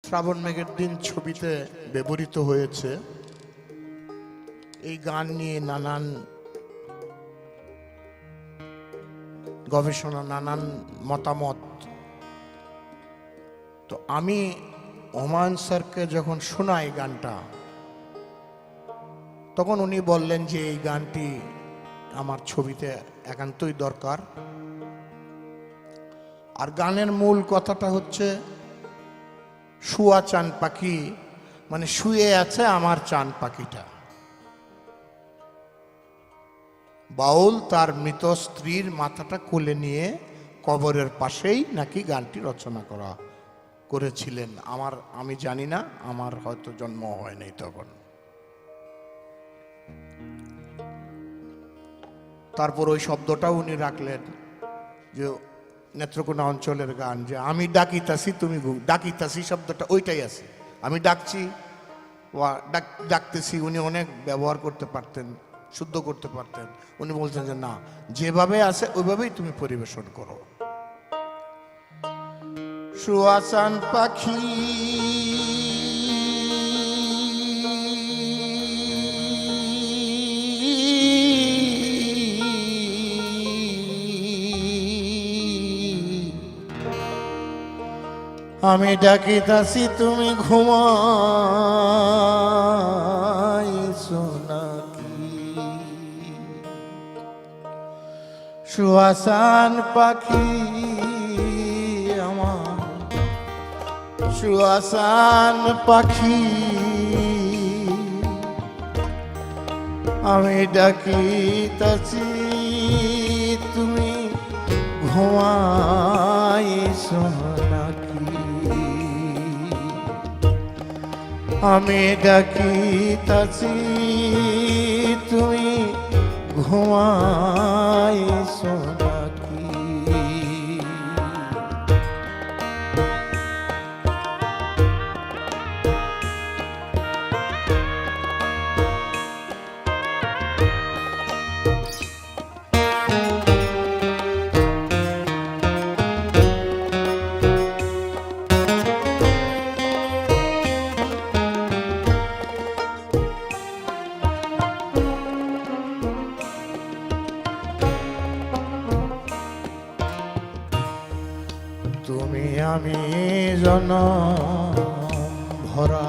শ্রাবণ মেঘের দিন ছবিতে ব্যবহৃত হয়েছে। এই গান নিয়ে নানান গবেষণা, নানান মতামত। তো আমি হুমায়ুন স্যারকে যখন শোনাই গানটা, তখন উনি বললেন যে এই গানটি আমার ছবিতে একান্তই দরকার। আর গানের মূল কথাটা হচ্ছে শুয়া চান পাখি, মানে শুয়ে আছে আমার চান পাখিটা। বাউল তার মৃত স্ত্রীর মাথাটা কোলে নিয়ে কবরের পাশেই নাকি গানটি রচনা করেছিলেন। আমি জানি না, আমার হয়তো জন্ম হয় নাই তখন। তারপর ওই শব্দটাও উনি রাখলেন যে নেত্রকোনা অঞ্চলের গান, যে আমি ডাকিতাছি তুমি ডাকিতাছি শব্দটা ওইটাই আছে। আমি ডাকছি, ডাকতেছি, উনি অনেক ব্যবহার করতে পারতেন, শুদ্ধ করতে পারতেন। উনি বলছেন যে না, যেভাবে আছে ওইভাবেই তুমি পরিবেশন করো। শুয়াচান পাখি আমি ডাকিতাছি তুমি ঘুমাইছো নাকি? শুয়াচান পাখি আমার, শুয়াচান পাখি আমি ডাকিতাছি তুমি ঘুমাইছো নাকি? আমি ডাকিতাছি তুমি ঘুমাইছো নাকি? তুমি আমি জনম ভরা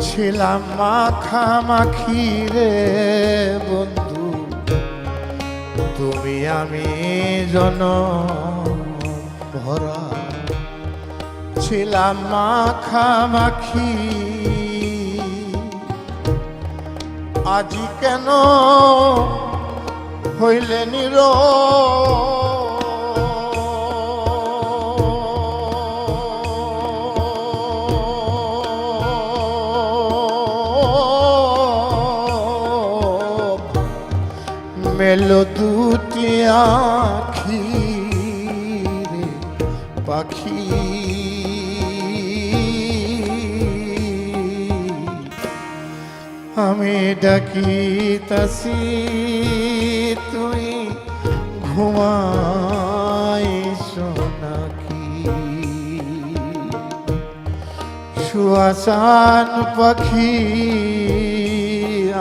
ছিলাম মাখামাখি রে বন্ধু। তুমি আমি জনম ভরা ছিলাম মাখামাখি। আজি কেন হইলে নীরব? মেলো দুটি আখি রে পাখি, আমি ডাকিতাছি তুই ঘুমাইছো নাকি? শুয়াচান পাখি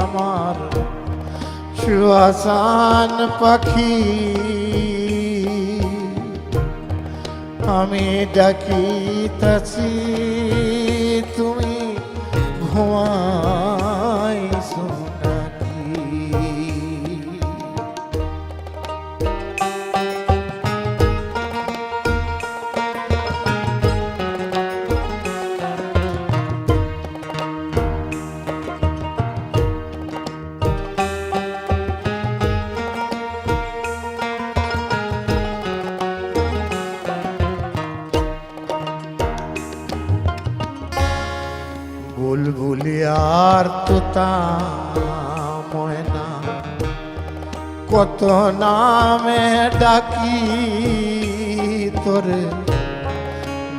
আমার, শুয়াচান পাখি আমি ডাকিতাছি তুমি ঘুমাইছো নাকি? বুলবুলি আর তোতা ময়না কত নামে ডাকি তোরে।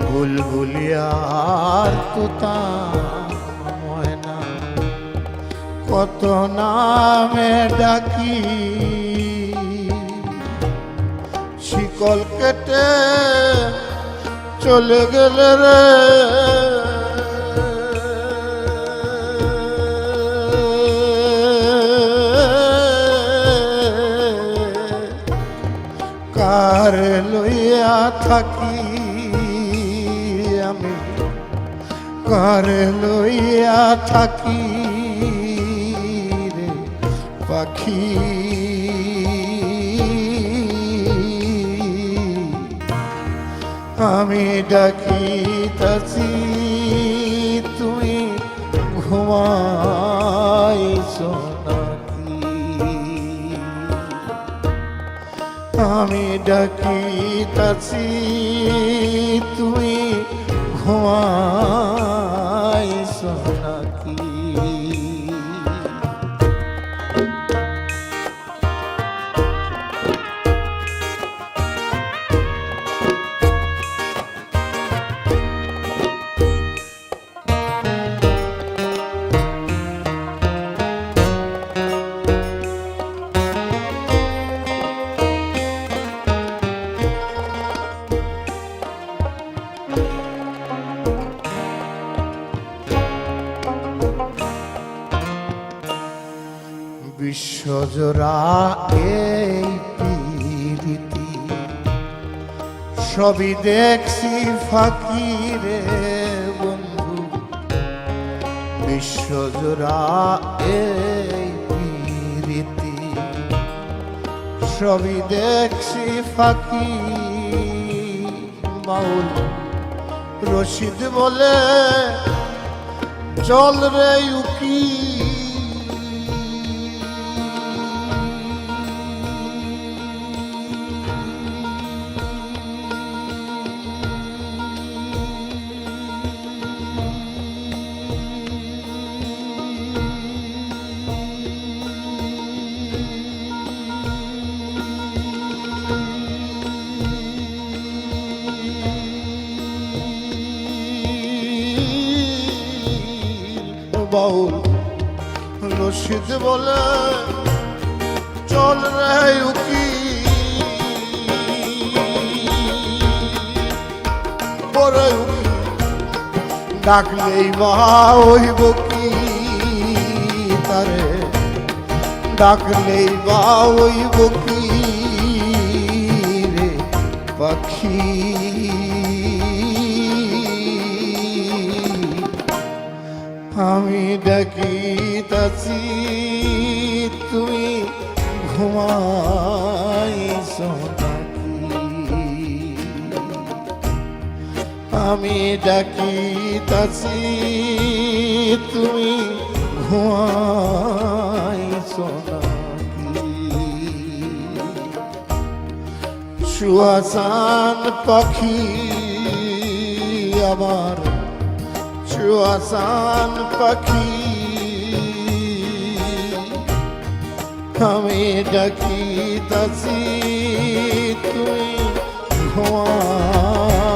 বুলবুলি আর তোতা ময়না কত নামে ডাকি। শিকল কেটে চলে গেলে রে কার লইয়া থাকি আমি, কার লইয়া থাকি রে পাখি। আমি ডাকিতাছি তুমি ঘুমাইছো নাকি, আমি ডাকিতাছি তুমি ঘুমাইছো নাকি। বিশ্বজোড়া এই পীরিতি সবই দেখছি ফাঁকি রে বন্ধু, বিশ্বজোড়া এই পীরিতি সবই দেখছি ফাঁকি। বাউল রশিদ বলে চল রে উকি, বাউল রশিদ বলে চল রে উকি, বড় উকি ডাকলেই বা হইব কি তারে, ডাকলেই বা হইব কি রে পাখি। আমি ডাকিতাছি তুমি ঘুমাইছো নাকি, আমি ডাকিতাছি তুমি ঘুমাইছো নাকি। সুয়াসান পাখি আমার, সুয়াসান পাখি আমি ডাকিতাছি তুমি ঘুমাইছো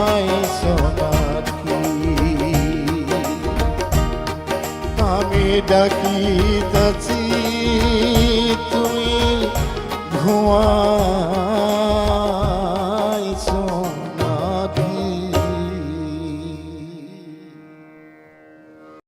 নাকি, আমি ডাকিতাছি তুমি ঘুমা